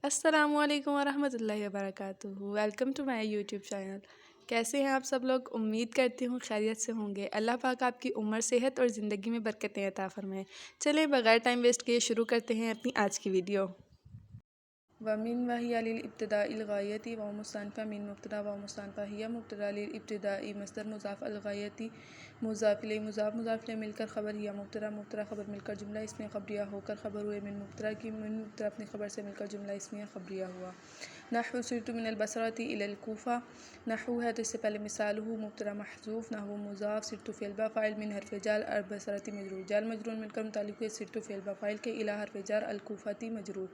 السلام علیکم ورحمۃ اللہ وبرکاتہ، welcome to my YouTube channel. کیسے ہیں آپ سب لوگ؟ امید کرتی ہوں خیریت سے ہوں گے۔ اللہ پاک آپ کی عمر، صحت اور زندگی میں برکتیں عطا فرمائیں۔ چلیں بغیر ٹائم ویسٹ کیے شروع کرتے ہیں اپنی آج کی ویڈیو۔ ومن وهي للابتداء الغاية ومستأنفة من مبتدأ ومستأنفة هي مبتدأ للابتداء مصدر مضاف الغاية مضاف إليه مضاف إليه مل کر خبر یا مبتدأ خبر مل کر جملہ اسمیہ خبریہ ہو کر خبر ہوئے من مبتدأ اپنی خبر سے مل کر جملہ اسمیہ خبریہ ہوا۔ نحو سرت من البصرة إلى الكوفة، نحو ہے تو اس سے پہلے مثال ہو مبتدأ محذوف، نحو مضاف، سرت فعل با فاعل، من حرف جر، البصرة مجرور، جار مجرور مل کر متعلق ہوئے سرت فعل با فاعل کے، إلى حرف جر، الكوفة مجرور،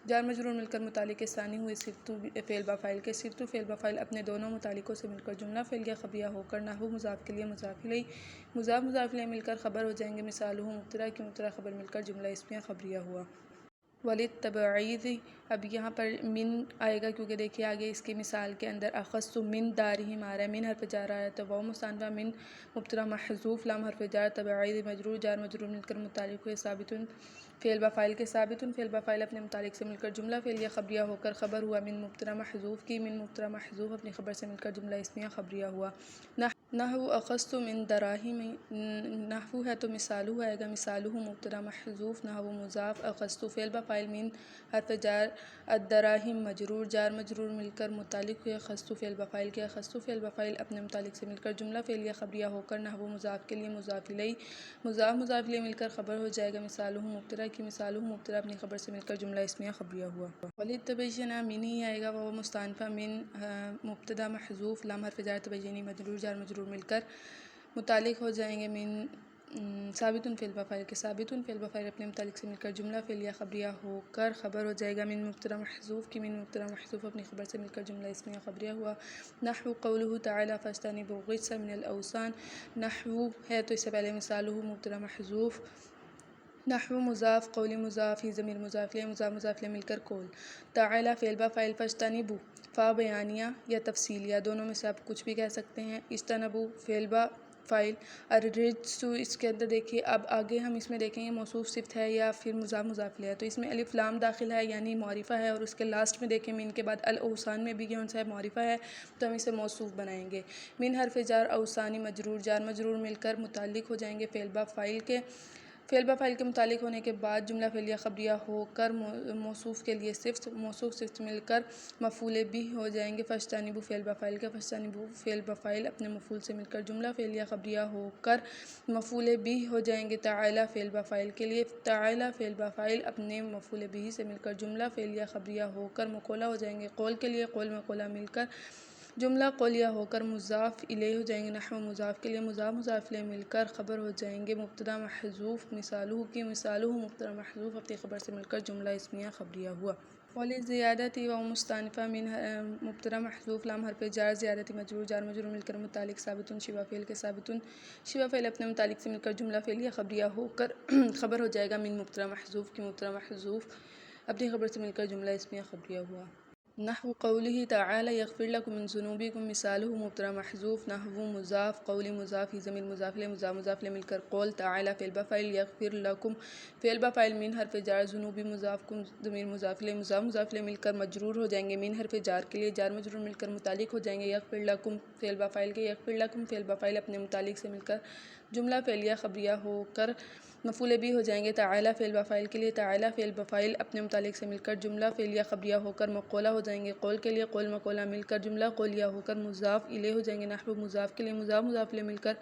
جار مجرور مل کر متعلق ثانی ہوئے سرت فعل با فاعل کے، سرت فعل با فاعل اپنے دونوں متعلقوں سے مل کر جملہ فعلیہ خبریہ ہو کر، نحو مضاف کے لیے مضاف الیہ، مضاف الیہ مل کر خبر ہو جائیں گے، مثال ہو مبتدأ کی مبتدأ خبر مل کر جملہ اسمیہ خبریہ ہوا۔ وللتبعیض، اب یہاں پر من آئے گا کیونکہ دیکھیے آگے اس کی مثال کے اندر اخذت من دارہم آ رہا ہے، من حرف جر آ رہا ہے تو وہ مستأنفہ من مبتدأ محذوف، لام حرف جر، تبعیض مجرور، جار مجرور مل کر متعلق ہوئے ثابت فعل با فاعل کے، ثابت فعل با فاعل اپنے متعلق سے مل کر جملہ فعلیہ خبریہ ہو کر خبر ہوا من مبتدأ محذوف کی، من مبتدأ محذوف اپنی خبر سے مل کر جملہ اسمیہ خبریہ ہوا۔ نحو اخذت من دراہم، نحو ہے تو مثال ہو آئے گا، مثال ہو مبتدأ محذوف، نحو مضاف، اخذت فعل با فاعل، من حرف جر، الدراہم مجرور، جار مجرور مل کر متعلق ہوئے اخذت فعل با فاعل کے، اخذت فعل با فاعل اپنے متعلق سے مل کر جملہ فعلیہ خبریہ ہو کر، نحو مضاف کے لیے مضاف الیہ، مضاف الیہ مل کر خبر ہو جائے گا، مثال ہو مبتدأ کی، مثال ہو مبتدأ اپنی خبر سے مل کر جملہ اسمیہ خبریہ ہوا۔ وللتبین من ہی آئے گا، وہ مستأنفہ من مبتدأ محذوف، لام حرف جر، تبیینی مجرور، جار مجرور مل کر متعلق ہو جائیں گے من ثابت فعل با فاعل کے، ثابت فعل با فاعل اپنے متعلق سے مل کر جملہ فعلیہ خبریہ ہو کر خبر ہو جائے گا من مبتدأ محذوف کی، من مبتدأ محذوف اپنی خبر سے مل کر جملہ اسمیہ خبریہ ہوا۔ نحو قولہ تعالی فاجتنبوا الرجس من الاوثان، نحو ہے تو اس سے پہلے مثال ہو مبتدأ محذوف، نحو مضاف، قول مضاف، ہی ضمیر مضاف الیہ، مضاف الیہ مل کر قول، تعالی فعل با فاعل، فاجتنبوا فا بیانیہ یا تفصیلیہ دونوں میں سے آپ کچھ بھی کہہ سکتے ہیں، اجتنبوا فعل با فاعل، الرجس اس کے اندر دیکھیے اب آگے ہم اس میں دیکھیں گے موصوف صفت ہے یا پھر مضاف الیہ ہے، تو اس میں الف لام داخل ہے یعنی معرفہ ہے، اور اس کے لاسٹ میں دیکھیں من کے بعد الاوثان میں بھی کون سا ہے؟ معرفہ ہے، تو ہم اسے موصوف بنائیں گے۔ من حرف جر، اوثانی مجرور، جار مجرور مل کر متعلق ہو جائیں گے فعل با فاعل کے، فعل با فاعل کے متعلق ہونے کے بعد جملہ فعلیہ خبریہ ہو کر موصوف کے لیے صفت، موصوف صفت مل کر مفعول بھی ہو جائیں گے، فاجتنبوا فعل با فاعل کے، فاجتنبوا فعل با فاعل اپنے مفعول سے مل کر جملہ فعلیہ خبریہ ہو کر مفعول بھی ہو جائیں گے، تعالی فعل با فاعل کے لیے، تعالی فعل با فاعل اپنے مفعول بھی سے مل کر جملہ فعلیہ خبریہ ہو کر مقولہ ہو جائیں گے، قول کے لیے، قول مقولہ مل کر جملہ قولیہ ہو کر مضاف الیہ ہو جائیں گے، نحو مضاف کے لیے مضاف الیہ مل کر خبر ہو جائیں گے، مبتدأ محذوف، مثالہ کی، مثالہ مبتدأ محذوف اپنی خبر سے مل کر جملہ اسمیہ خبریہ ہوا۔ وللزیادۃ و مستأنفہ من مبتدأ محذوف، لام حرف جر، زیادۃ مجرور، جار مجرور مل کر متعلق ثابت شبہ فعل کے، ثابت شبہ فعل اپنے متعلق سے مل کر جملہ فعلیہ خبریہ ہو کر خبر ہو جائے گا من مبتدأ محذوف کی، مبتدأ محذوف اپنی خبر سے مل کر جملہ اسمیہ خبریہ ہوا۔ نحو قولہ تعالی یغفر لکم من ذنوبکم، مثالہ مبتدأ محذوف، نحو مضاف، قول مضاف، ہی ضمیر مضاف الیہ، مضاف الیہ مل کر قول، تعالی فعل با فاعل، یغفر لکم فعل با فاعل، من حرف جر، ذنوب مضاف، کم ضمیر مضاف الیہ، مضاف الیہ مل کر مجرور ہو جائیں گے من حرف جار کے لیے، جار مجرور مل کر متعلق ہو جائیں گے یغفر لکم فعل با فاعل کے، یغفر لکم فعل با فاعل اپنے متعلق سے مل کر جملہ فعلیہ خبریہ ہو کر مفعول بھی ہو جائیں گے، تعالی فعل با فاعل کے لیے، تعالی فعل با فاعل اپنے متعلق سے مل کر جملہ فعلیہ خبریہ ہو کر مقولہ ہو جائیں گے، قول کے لیے، قول مقولہ مل کر جملہ قولیہ ہو کر مضاف الیہ ہو جائیں گے، نحو مضاف کے لیے مضاف الیہ مل کر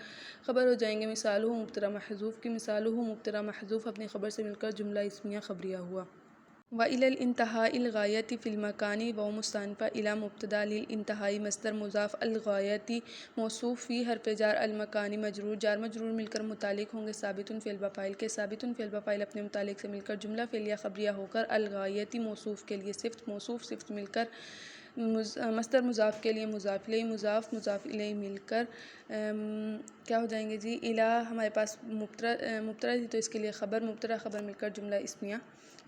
خبر ہو جائیں گے، مثالہ مبتدأ محذوف کی، مثالہ مبتدأ محذوف اپنی خبر سے مل کر جملہ اسمیہ خبریہ ہوا۔ وإلى الانتهاء الغایۃ فی المکان و مستأنفہ إلى مبتدأ للانتہاء مصدر مضاف الغایۃ موصوف فی حرف جر، المکان مجرور، جار مجرور مل کر متعلق ہوں گے ثابت فعل با فاعل کے، ثابت فعل با فاعل اپنے متعلق سے مل کر جملہ فعلیہ خبریہ ہو کر الغایۃ موصوف کے لیے صفت، موصوف صفت مل کر مصدر مضاف کے لیے مضاف الیہ، مضاف مضاف الیہ مل کر کیا ہو جائیں گے جی، الہ ہمارے پاس مبتدا تھی تو اس کے لیے خبر، مبتدا خبر مل کر جملہ اسمیہ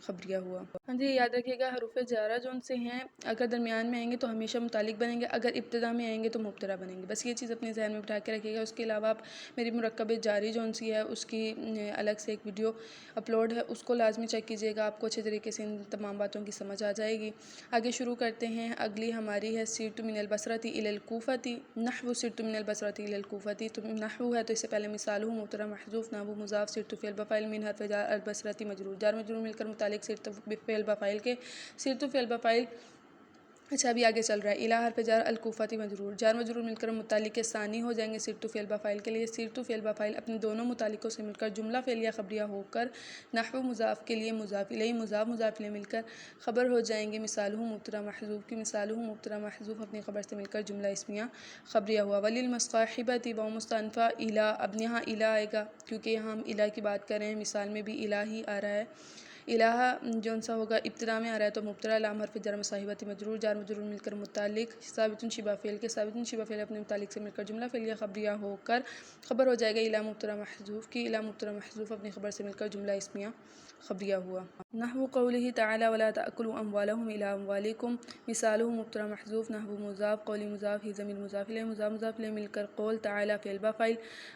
خبریہ ہوا۔ ہاں جی، یاد رکھیے گا حروف جارہ جو ان سے ہیں اگر درمیان میں آئیں گے تو ہمیشہ متعلق بنیں گے، اگر ابتدا میں آئیں گے تو مبتدا بنیں گے، بس یہ چیز اپنے ذہن میں بٹھا کے رکھیے گا۔ اس کے علاوہ آپ میری مرکب جاری جو ان سی ہے اس کی الگ سے ایک ویڈیو اپلوڈ ہے، اس کو لازمی چیک کیجیے گا، آپ کو اچھے طریقے سے ان تمام باتوں کی سمجھ آ جائے گی۔ آگے شروع کرتے ہیں، اگلی ہماری ہے سیرت من البصرۃ الی الکوفۃ، نحو سیرت من البصرۃ الی الکوفۃ، تو نحو ہے تو اس سے پہلے مثال ہو مبتدا محذوف، نحو مضاف، سیرت فعل بفاعل، من حرف جر البصرۃ مجرور، جار مجرور مل کر متعلق سیرت فعل بفاعل کے، سیرت فعل بفاعل اچھا ابھی آگے چل رہا ہے، الہ حرف جر الکوفۃ مجرور، جار مجرور مل کر متعلق کے ثانی ہو جائیں گے سیرت فعل بفاعل کے لیے، سیرت فعل بفاعل اپنے دونوں متعلقوں سے مل کر جملہ فعلیہ خبریہ ہو کر نحو مضاف کے لیے مضاف الیہ، مضاف مضاف الیہ مل کر خبر ہو جائیں گے، مثال ہو مبتدا محذوف کی، مثال ہو مبتدا محذوف اپنی خبر سے مل کر جملہ اسمیہ خبریہ ہوا۔ وللمصاحبۃ و مستأنفہ الہ، اب یہاں الہ آئے گا کیونکہ یہاں ہم الہ کی بات کر رہے ہیں، مثال میں بھی الہ ہی آ رہا ہے۔ الہ جون سا ہوگا ابتدا میں آ رہا ہے تو مبتدا لام حرف جر مصاحبۃ مجرور، جار مجرور مل کر متعلق ثابت شبہ فعل کے، ثابت شبہ فعل اپنے متعلق سے مل کر جملہ فعلیہ خبریہ ہو کر خبر ہو جائے گا الہ مبتدا محذوف کی، الہ مبتدا محذوف اپنی خبر سے مل کر جملہ اسمیہ خبریہ ہوا۔ نحو قولہ تعالی ولا تأکلوا اموالهم الی اموالکم، مثالہ مبتدا محذوف، نحو مضاف، قولی مضاف، ہی ضمیر مضاف الیہ، مضاف مضاف الیہ مل کر قول، تعالی فعل بفاعل،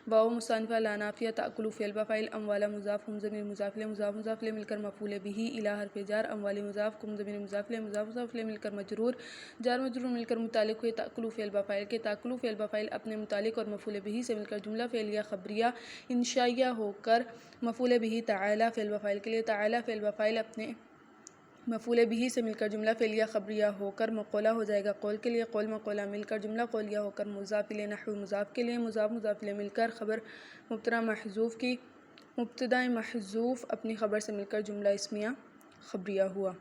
واو مستأنفہ لا نافیہ، تأکلوا فعل بفاعل، اموال مضاف، ہم ضمیر مضاف الیہ، مضاف مضاف الیہ مل کر مفعول بہ، الی حرف جر، اموال مضاف، کم ضمیر مضاف الیہ، مضاف مضاف الیہ مل کر مجرور، جار مجرور مل کر متعلق ہوئے تأکلوا فعل بفاعل کے، تأکلوا فعل بفاعل اپنے متعلق اور مفعول بہ سے مل کر جملہ فعلیہ خبریہ انشائیہ ہو کر مفعول بہ تعالی فعل بفاعل کے لیے، تعالی فعل بفاعل اپنے مفعول بہ سے مل کر جملہ فعلیہ خبریہ ہو کر مقولہ ہو جائے گا قول کے لیے، قول مقولہ مل کر جملہ قولیہ ہو کر مضاف الیہ، نحو مضاف کے لیے، مضاف مضاف الیہ مل کر خبر مبتدا محذوف کی، مبتدا محذوف اپنی خبر سے مل کر جملہ اسمیہ خبریہ ہوا۔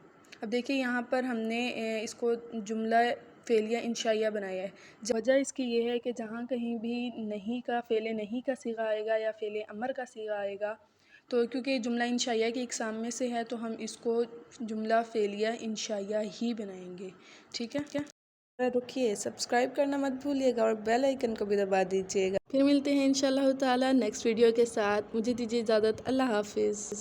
اب دیکھیے یہاں پر ہم نے اس کو جملہ فعلیہ انشائیہ بنایا ہے، وجہ اس کی یہ ہے کہ جہاں کہیں بھی نہیں کا فعل نہیں کا صیغہ آئے گا یا فعل امر کا صیغہ آئے گا تو کیونکہ جملہ انشائیہ کی اقسام میں سے ہے تو ہم اس کو جملہ فعلیہ انشائیہ ہی بنائیں گے، ٹھیک ہے؟ رکیے، سبسکرائب کرنا مت بھولیے گا اور بیل آئیکن کو بھی دبا دیجیے گا۔ پھر ملتے ہیں انشاءاللہ تعالی نیکسٹ ویڈیو کے ساتھ، مجھے دیجیے اجازت، اللہ حافظ۔